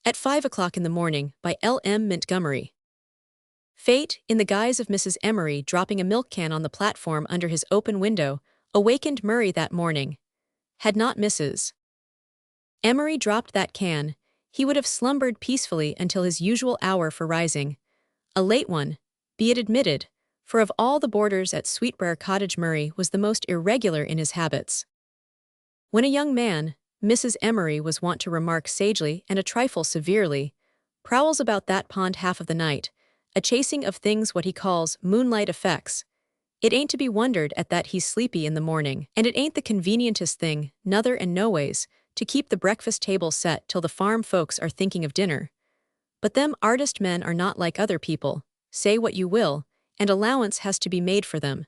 At 5 o'clock in the morning by L.M. Montgomery. Fate, in the guise of Mrs. Emery dropping a milk can on the platform under his open window, awakened Murray that morning. Had not Mrs. Emery dropped that can, he would have slumbered peacefully until his usual hour for rising. A late one, be it admitted, for of all the boarders at Sweetbriar Cottage Murray was the most irregular in his habits. When a young man, Mrs. Emery was wont to remark sagely and a trifle severely, prowls about that pond half of the night, a chasing of things what he calls moonlight effects. It ain't to be wondered at that he's sleepy in the morning, and it ain't the convenientest thing, nother and noways, to keep the breakfast table set till the farm folks are thinking of dinner. But them artist men are not like other people, say what you will, and allowance has to be made for them.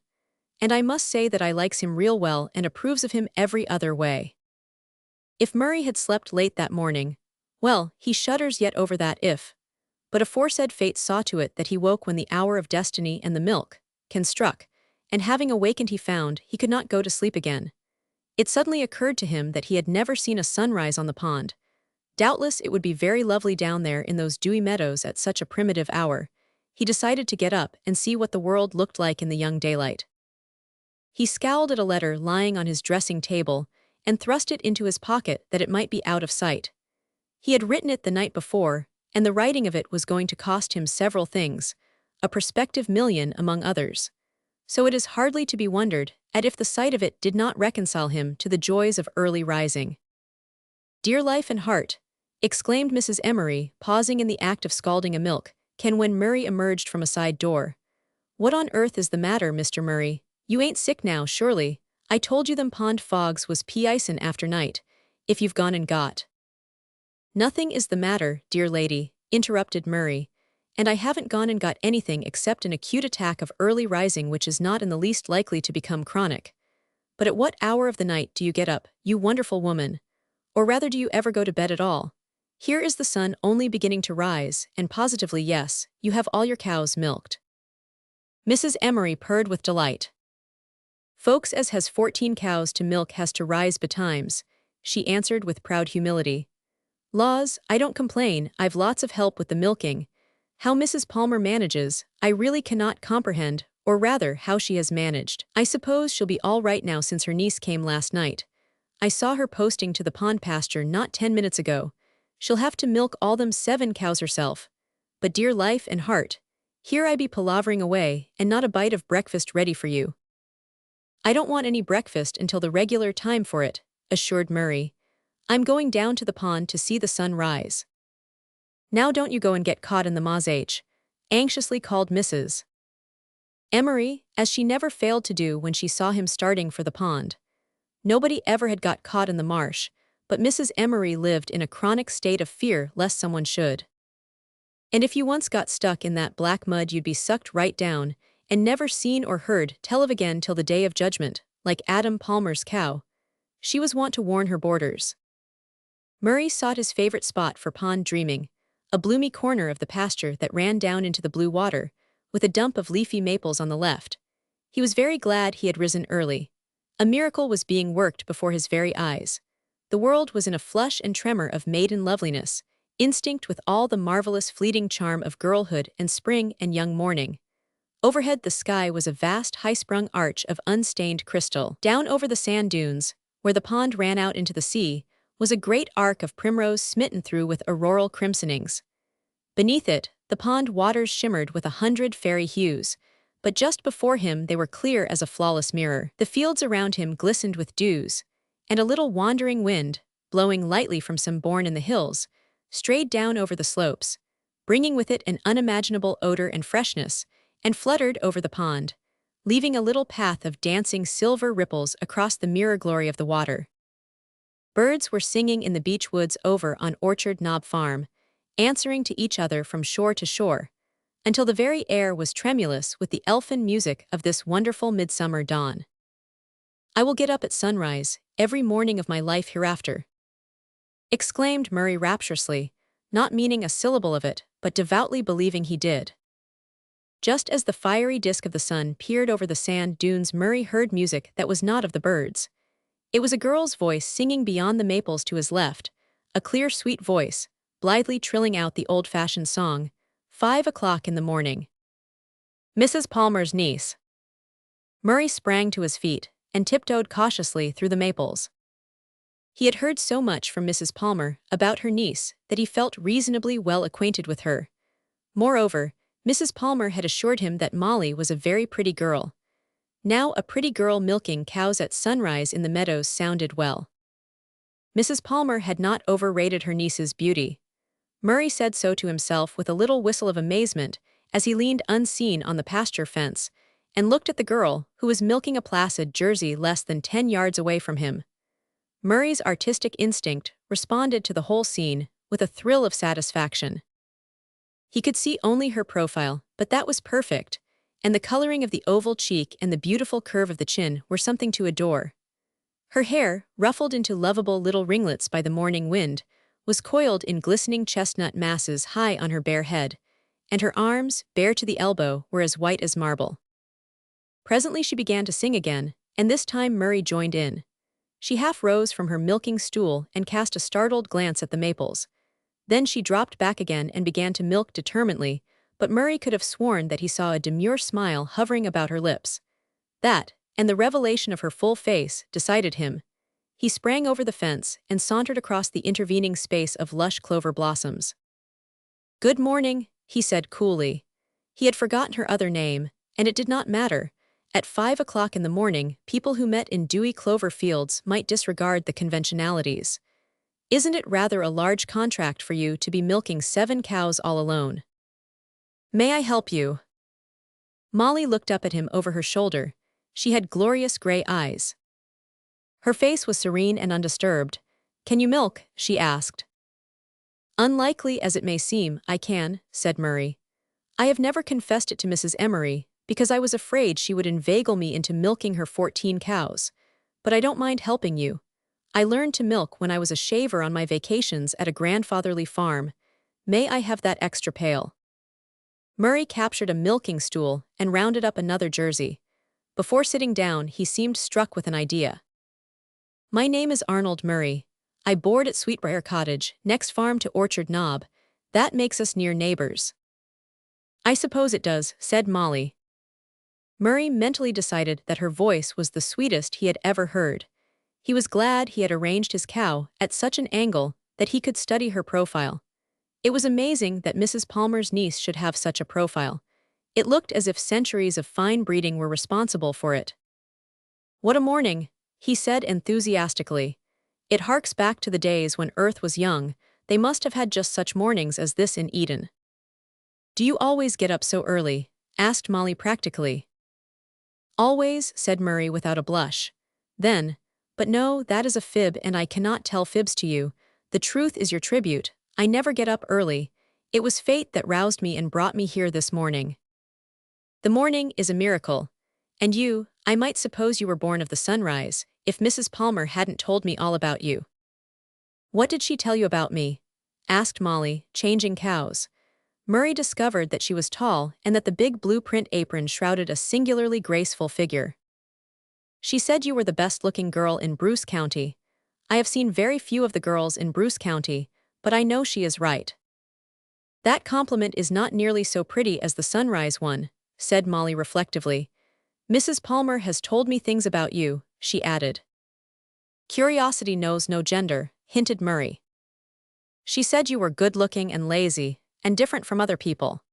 And I must say that I likes him real well and approves of him every other way. If Murray had slept late that morning, well, he shudders yet over that if. But aforesaid fate saw to it that he woke when the hour of destiny and the milk can struck, and having awakened he found he could not go to sleep again. It suddenly occurred to him that he had never seen a sunrise on the pond. Doubtless it would be very lovely down there in those dewy meadows at such a primitive hour. He decided to get up and see what the world looked like in the young daylight. He scowled at a letter lying on his dressing table and thrust it into his pocket that it might be out of sight. He had written it the night before, and the writing of it was going to cost him several things, a prospective million among others. So it is hardly to be wondered at if the sight of it did not reconcile him to the joys of early rising. "Dear life and heart," exclaimed Mrs. Emery, pausing in the act of scalding a milk can when Murray emerged from a side door. "What on earth is the matter, Mr. Murray? You ain't sick now, surely? I told you them pond fogs was icin' after night, if you've gone and got—" "Nothing is the matter, dear lady," interrupted Murray, "and I haven't gone and got anything except an acute attack of early rising which is not in the least likely to become chronic. But at what hour of the night do you get up, you wonderful woman? Or rather, do you ever go to bed at all? Here is the sun only beginning to rise, and positively yes, you have all your cows milked." Mrs. Emery purred with delight. "Folks as has 14 cows to milk has to rise betimes," she answered with proud humility. "Laws, I don't complain, I've lots of help with the milking. How Mrs. Palmer manages, I really cannot comprehend, or rather how she has managed. I suppose she'll be all right now since her niece came last night. I saw her posting to the pond pasture not 10 minutes ago. She'll have to milk all them 7 cows herself. But dear life and heart, here I be palavering away, and not a bite of breakfast ready for you." "I don't want any breakfast until the regular time for it," assured Murray. "I'm going down to the pond to see the sun rise." "Now don't you go and get caught in the maze," anxiously called Mrs. Emery, as she never failed to do when she saw him starting for the pond. Nobody ever had got caught in the marsh, but Mrs. Emery lived in a chronic state of fear lest someone should. And if you once got stuck in that black mud you'd be sucked right down, and never seen or heard tell of again till the day of judgment, like Adam Palmer's cow. She was wont to warn her boarders. Murray sought his favorite spot for pond dreaming, a bloomy corner of the pasture that ran down into the blue water, with a dump of leafy maples on the left. He was very glad he had risen early. A miracle was being worked before his very eyes. The world was in a flush and tremor of maiden loveliness, instinct with all the marvelous fleeting charm of girlhood and spring and young morning. Overhead the sky was a vast high-sprung arch of unstained crystal. Down over the sand dunes, where the pond ran out into the sea, was a great arc of primrose smitten through with auroral crimsonings. Beneath it, the pond waters shimmered with 100 fairy hues, but just before him they were clear as a flawless mirror. The fields around him glistened with dews, and a little wandering wind, blowing lightly from some bourne in the hills, strayed down over the slopes, bringing with it an unimaginable odor and freshness, and fluttered over the pond, leaving a little path of dancing silver ripples across the mirror glory of the water. Birds were singing in the beech woods over on Orchard Knob Farm, answering to each other from shore to shore, until the very air was tremulous with the elfin music of this wonderful midsummer dawn. "I will get up at sunrise, every morning of my life hereafter," exclaimed Murray rapturously, not meaning a syllable of it, but devoutly believing he did. Just as the fiery disk of the sun peered over the sand dunes, Murray heard music that was not of the birds. It was a girl's voice singing beyond the maples to his left, a clear, sweet voice, blithely trilling out the old-fashioned song, 5 o'clock in the morning. Mrs. Palmer's niece. Murray sprang to his feet and tiptoed cautiously through the maples. He had heard so much from Mrs. Palmer about her niece that he felt reasonably well acquainted with her. Moreover, Mrs. Palmer had assured him that Molly was a very pretty girl. Now a pretty girl milking cows at sunrise in the meadows sounded well. Mrs. Palmer had not overrated her niece's beauty. Murray said so to himself with a little whistle of amazement as he leaned unseen on the pasture fence and looked at the girl who was milking a placid Jersey less than 10 yards away from him. Murray's artistic instinct responded to the whole scene with a thrill of satisfaction. He could see only her profile, but that was perfect, and the coloring of the oval cheek and the beautiful curve of the chin were something to adore. Her hair, ruffled into lovable little ringlets by the morning wind, was coiled in glistening chestnut masses high on her bare head, and her arms, bare to the elbow, were as white as marble. Presently she began to sing again, and this time Murray joined in. She half rose from her milking stool and cast a startled glance at the maples. Then she dropped back again and began to milk determinedly, but Murray could have sworn that he saw a demure smile hovering about her lips. That, and the revelation of her full face, decided him. He sprang over the fence and sauntered across the intervening space of lush clover blossoms. "Good morning," he said coolly. He had forgotten her other name, and it did not matter. At 5 o'clock in the morning, people who met in dewy clover fields might disregard the conventionalities. "Isn't it rather a large contract for you to be milking 7 cows all alone? May I help you?" Molly looked up at him over her shoulder. She had glorious gray eyes. Her face was serene and undisturbed. "Can you milk?" she asked. "Unlikely as it may seem, I can," said Murray. "I have never confessed it to Mrs. Emery, because I was afraid she would inveigle me into milking her 14 cows. But I don't mind helping you. I learned to milk when I was a shaver on my vacations at a grandfatherly farm. May I have that extra pail?" Murray captured a milking stool and rounded up another Jersey. Before sitting down, he seemed struck with an idea. "My name is Arnold Murray. I board at Sweetbriar Cottage, next farm to Orchard Knob. That makes us near neighbors." "I suppose it does," said Molly. Murray mentally decided that her voice was the sweetest he had ever heard. He was glad he had arranged his cow at such an angle that he could study her profile. It was amazing that Mrs. Palmer's niece should have such a profile. It looked as if centuries of fine breeding were responsible for it. "What a morning," he said enthusiastically. "It harks back to the days when Earth was young. They must have had just such mornings as this in Eden." "Do you always get up so early?" asked Molly practically. "Always," said Murray without a blush. Then, "But no, that is a fib and I cannot tell fibs to you. The truth is your tribute. I never get up early. It was fate that roused me and brought me here this morning." "The morning is a miracle. And you, I might suppose you were born of the sunrise, if Mrs. Palmer hadn't told me all about you." "What did she tell you about me?" asked Molly, changing cows. Murray discovered that she was tall and that the big blue print apron shrouded a singularly graceful figure. "She said you were the best-looking girl in Bruce County. I have seen very few of the girls in Bruce County, but I know she is right." "That compliment is not nearly so pretty as the sunrise one," said Molly reflectively. "Mrs. Palmer has told me things about you," she added. "Curiosity knows no gender," hinted Murray. "She said you were good-looking and lazy, and different from other people."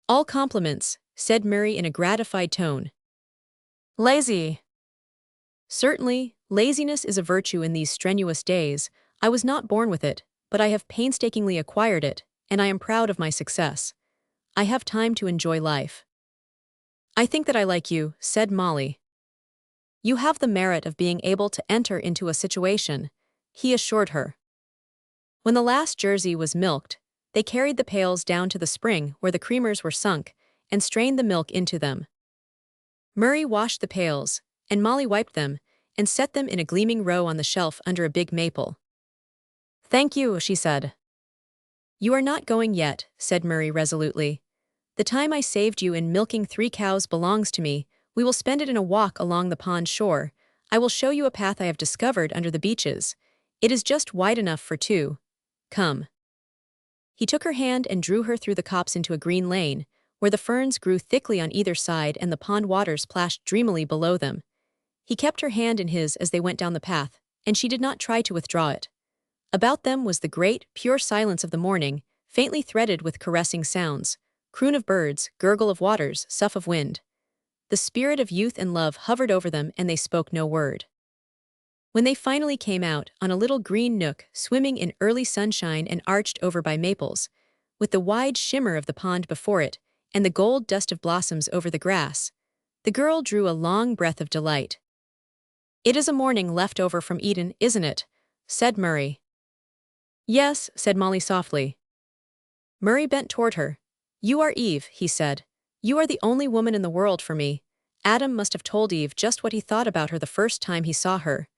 "All compliments," said Murray in a gratified tone. "Lazy." "Certainly, laziness is a virtue in these strenuous days. I was not born with it, but I have painstakingly acquired it, and I am proud of my success. I have time to enjoy life." "I think that I like you," said Molly. "You have the merit of being able to enter into a situation," he assured her. When the last Jersey was milked, they carried the pails down to the spring where the creamers were sunk and strained the milk into them. Murray washed the pails, and Molly wiped them, and set them in a gleaming row on the shelf under a big maple. "Thank you," she said. "You are not going yet," said Murray resolutely. "The time I saved you in milking 3 cows belongs to me. We will spend it in a walk along the pond shore. I will show you a path I have discovered under the beeches. It is just wide enough for 2. Come." He took her hand and drew her through the copse into a green lane, where the ferns grew thickly on either side and the pond waters plashed dreamily below them. He kept her hand in his as they went down the path, and she did not try to withdraw it. About them was the great, pure silence of the morning, faintly threaded with caressing sounds, croon of birds, gurgle of waters, sough of wind. The spirit of youth and love hovered over them, and they spoke no word. When they finally came out, on a little green nook, swimming in early sunshine and arched over by maples, with the wide shimmer of the pond before it, and the gold dust of blossoms over the grass, the girl drew a long breath of delight. "It is a morning left over from Eden, isn't it?" said Murray. "Yes," said Molly softly. Murray bent toward her. "You are Eve," he said. "You are the only woman in the world for me." Adam must have told Eve just what he thought about her the first time he saw her.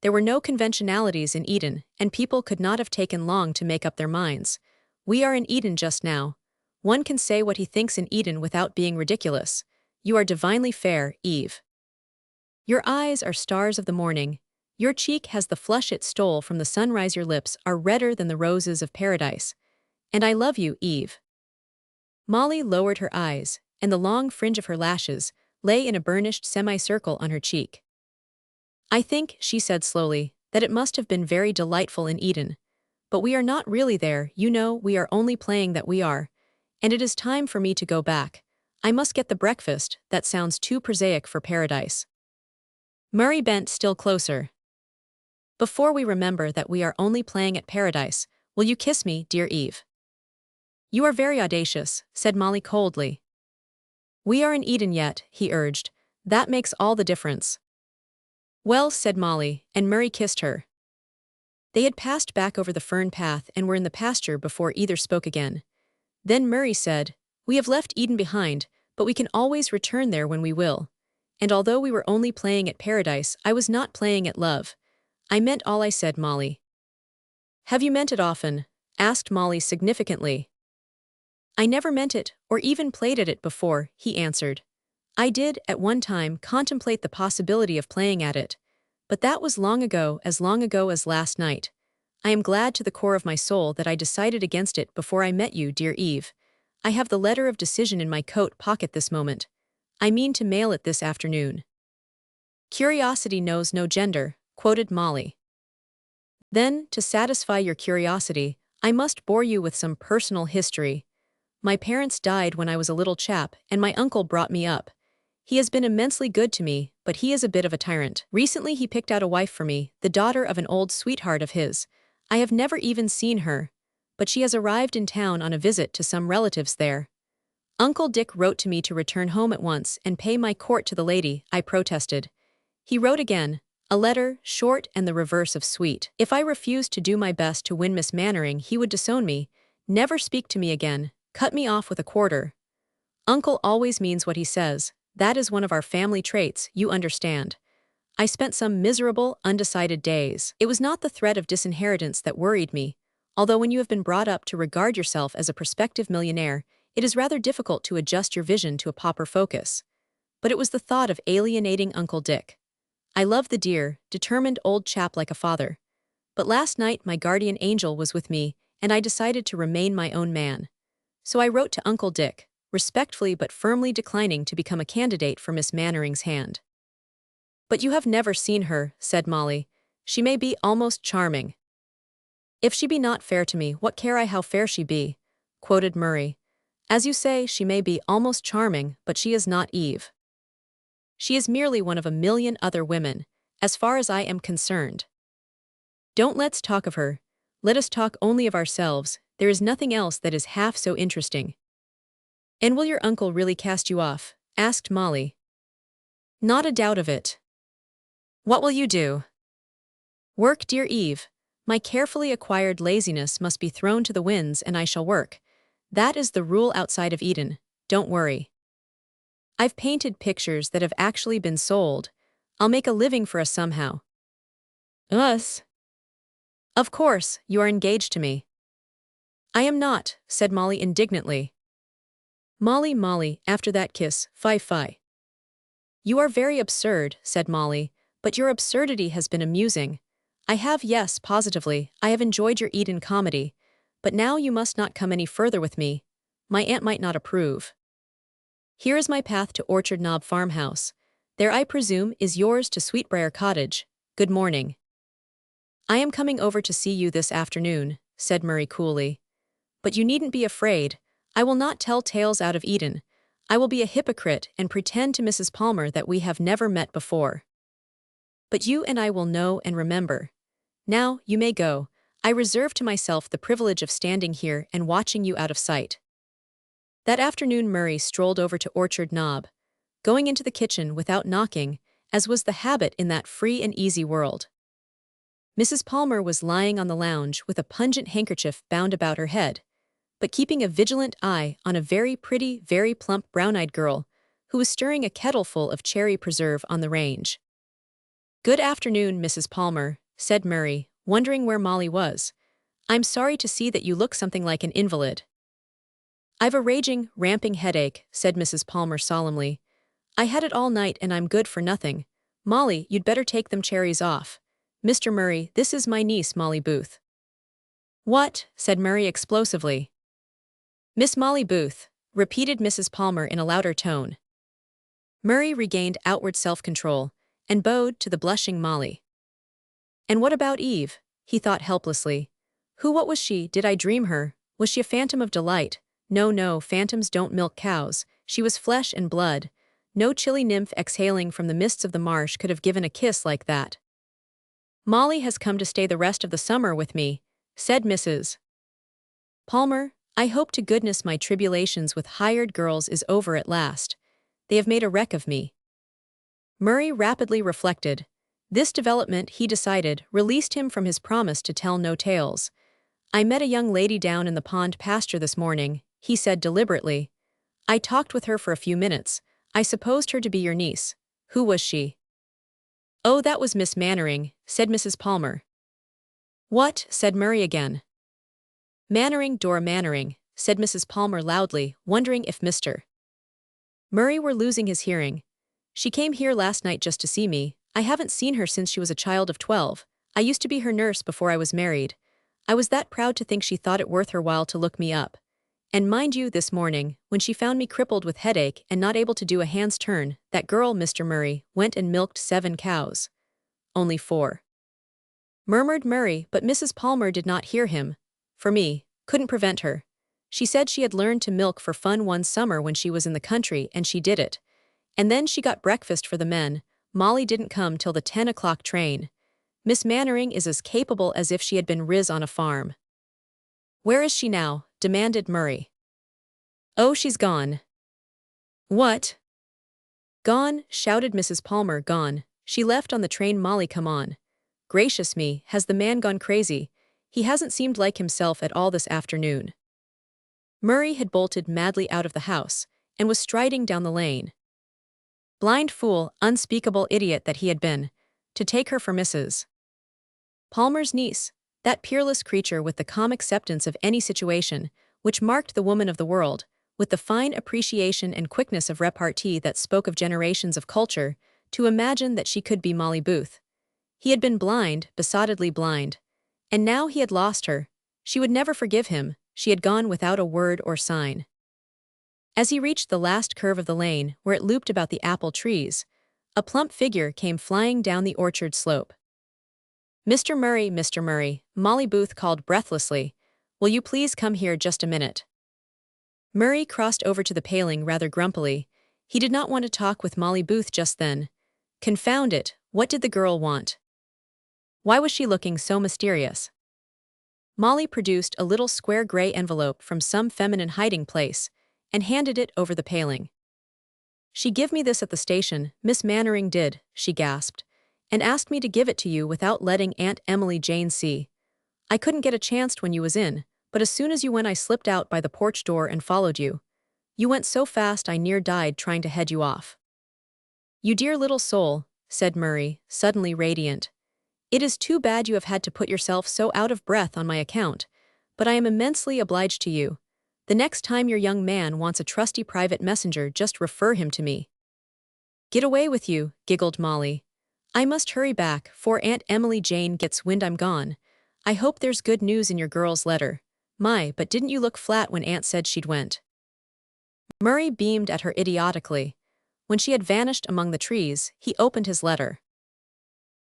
There were no conventionalities in Eden, and people could not have taken long to make up their minds. We are in Eden just now. One can say what he thinks in Eden without being ridiculous. You are divinely fair, Eve. Your eyes are stars of the morning. Your cheek has the flush it stole from the sunrise. Your lips are redder than the roses of paradise. And I love you, Eve. Molly lowered her eyes, and the long fringe of her lashes lay in a burnished semicircle on her cheek. "I think," she said slowly, "that it must have been very delightful in Eden. But we are not really there, you know, we are only playing that we are. And it is time for me to go back. I must get the breakfast, that sounds too prosaic for paradise." Murray bent still closer. "Before we remember that we are only playing at paradise, will you kiss me, dear Eve?" "You are very audacious," said Molly coldly. "We are in Eden yet," he urged. "That makes all the difference." "Well," said Molly, and Murray kissed her. They had passed back over the fern path and were in the pasture before either spoke again. Then Murray said, "We have left Eden behind, but we can always return there when we will. And although we were only playing at paradise, I was not playing at love. I meant all I said, Molly." "Have you meant it often?" asked Molly significantly. "I never meant it, or even played at it before," he answered. "I did, at one time, contemplate the possibility of playing at it. But that was long ago as last night. I am glad to the core of my soul that I decided against it before I met you, dear Eve. I have the letter of decision in my coat pocket this moment. I mean to mail it this afternoon." "Curiosity knows no gender," quoted Molly. "Then, to satisfy your curiosity, I must bore you with some personal history. My parents died when I was a little chap, and my uncle brought me up. He has been immensely good to me, but he is a bit of a tyrant. Recently he picked out a wife for me, the daughter of an old sweetheart of his. I have never even seen her, but she has arrived in town on a visit to some relatives there. Uncle Dick wrote to me to return home at once and pay my court to the lady," I protested. He wrote again, a letter, short and the reverse of sweet. If I refused to do my best to win Miss Mannering, he would disown me, never speak to me again, cut me off with a quarter. Uncle always means what he says. That is one of our family traits, you understand. I spent some miserable, undecided days. It was not the threat of disinheritance that worried me, although when you have been brought up to regard yourself as a prospective millionaire, it is rather difficult to adjust your vision to a pauper focus. But it was the thought of alienating Uncle Dick. I love the dear, determined old chap like a father. But last night my guardian angel was with me, and I decided to remain my own man. So I wrote to Uncle Dick, respectfully but firmly declining to become a candidate for Miss Mannering's hand." "But you have never seen her," said Molly. "She may be almost charming." "If she be not fair to me, what care I how fair she be?" quoted Murray. "As you say, she may be almost charming, but she is not Eve. She is merely one of a million other women, as far as I am concerned. Don't let's talk of her. Let us talk only of ourselves. There is nothing else that is half so interesting." "And will your uncle really cast you off?" asked Molly. "Not a doubt of it." "What will you do?" "Work, dear Eve. My carefully acquired laziness must be thrown to the winds and I shall work. That is the rule outside of Eden, don't worry. I've painted pictures that have actually been sold. I'll make a living for us somehow." "Us?" "Of course, you are engaged to me." "I am not," said Molly indignantly. Molly, after that kiss, fie. "You are very absurd," said Molly, "but your absurdity has been amusing. Yes, positively, I have enjoyed your Eden comedy. But now you must not come any further with me. My aunt might not approve. Here is my path to Orchard Knob farmhouse. There I presume is yours to Sweetbriar Cottage. Good morning. I am coming over to see you this afternoon, said Murray coolly. But you needn't be afraid. I will not tell tales out of Eden. I will be a hypocrite and pretend to Mrs. Palmer that we have never met before. But you and I will know and remember. Now, you may go. I reserve to myself the privilege of standing here and watching you out of sight. That afternoon Murray strolled over to Orchard Knob, going into the kitchen without knocking, as was the habit in that free and easy world. Mrs. Palmer was lying on the lounge with a pungent handkerchief bound about her head, but keeping a vigilant eye on a very pretty, very plump brown-eyed girl who was stirring a kettleful of cherry preserve on the range. Good afternoon, Mrs. Palmer, said Murray, wondering where Molly was. I'm sorry to see that you look something like an invalid. I've a raging, ramping headache, said Mrs. Palmer solemnly. I had it all night and I'm good for nothing. Molly, you'd better take them cherries off. Mr. Murray, this is my niece, Molly Booth. What? Said Murray explosively. Miss Molly Booth, repeated Mrs. Palmer in a louder tone. Murray regained outward self-control and bowed to the blushing Molly. And what about Eve? He thought helplessly. What was she? Did I dream her? Was she a phantom of delight? No, phantoms don't milk cows. She was flesh and blood. No chilly nymph exhaling from the mists of the marsh could have given a kiss like that. Molly has come to stay the rest of the summer with me, said Mrs. Palmer. I hope to goodness my tribulations with hired girls is over at last. They have made a wreck of me. Murray rapidly reflected. This development, he decided, released him from his promise to tell no tales. I met a young lady down in the pond pasture this morning, he said deliberately. I talked with her for a few minutes. I supposed her to be your niece. Who was she? Oh, that was Miss Mannering, said Mrs. Palmer. What? Said Murray again. Mannering, Dora Mannering, said Mrs. Palmer loudly, wondering if Mr. Murray were losing his hearing. She came here last night just to see me. I haven't seen her since she was a child of 12. I used to be her nurse before I was married. I was that proud to think she thought it worth her while to look me up. And mind you, this morning, when she found me crippled with headache and not able to do a hand's turn, that girl, Mr. Murray, went and milked 7 cows. Only 4. Murmured Murray, but Mrs. Palmer did not hear him. For me, couldn't prevent her. She said she had learned to milk for fun one summer when she was in the country and she did it. And then she got breakfast for the men. Molly didn't come till the 10 o'clock train. Miss Mannering is as capable as if she had been riz on a farm. Where is she now? Demanded Murray. Oh, she's gone. What? Gone, shouted Mrs. Palmer, gone. She left on the train. Molly, come on. Gracious me, has the man gone crazy? He hasn't seemed like himself at all this afternoon. Murray had bolted madly out of the house and was striding down the lane. Blind fool, unspeakable idiot that he had been, to take her for Mrs. Palmer's niece, that peerless creature with the calm acceptance of any situation, which marked the woman of the world, with the fine appreciation and quickness of repartee that spoke of generations of culture, to imagine that she could be Molly Booth. He had been blind, besottedly blind. And now he had lost her. She would never forgive him. She had gone without a word or sign. As he reached the last curve of the lane, where it looped about the apple trees, a plump figure came flying down the orchard slope. Mr. Murray, Molly Booth called breathlessly. Will you please come here just a minute? Murray crossed over to the paling rather grumpily. He did not want to talk with Molly Booth just then. Confound it, what did the girl want? Why was she looking so mysterious? Molly produced a little square gray envelope from some feminine hiding place and handed it over the paling. She give me this at the station, Miss Mannering did, she gasped, and asked me to give it to you without letting Aunt Emily Jane see. I couldn't get a chance when you was in, but as soon as you went I slipped out by the porch door and followed you. You went so fast I near died trying to head you off. You dear little soul, said Murray, suddenly radiant. It is too bad you have had to put yourself so out of breath on my account, but I am immensely obliged to you. The next time your young man wants a trusty private messenger, just refer him to me. Get away with you, giggled Molly. I must hurry back, for Aunt Emily Jane gets wind I'm gone. I hope there's good news in your girl's letter. My, but didn't you look flat when Aunt said she'd went? Murray beamed at her idiotically. When she had vanished among the trees, he opened his letter.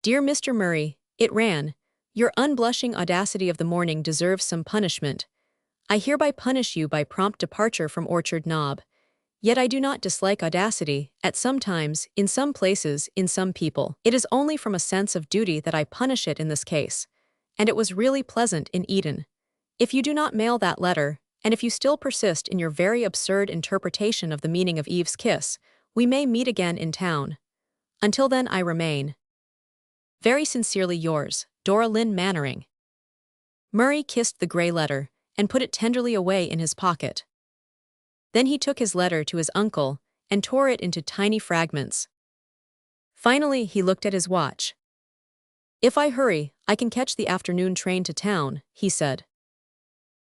Dear Mr. Murray, it ran, your unblushing audacity of the morning deserves some punishment. I hereby punish you by prompt departure from Orchard Knob. Yet I do not dislike audacity, at some times, in some places, in some people. It is only from a sense of duty that I punish it in this case. And it was really pleasant in Eden. If you do not mail that letter, and if you still persist in your very absurd interpretation of the meaning of Eve's kiss, we may meet again in town. Until then I remain. Very sincerely yours, Dora Lynn Mannering. Murray kissed the gray letter, and put it tenderly away in his pocket. Then he took his letter to his uncle, and tore it into tiny fragments. Finally he looked at his watch. If I hurry, I can catch the afternoon train to town, he said.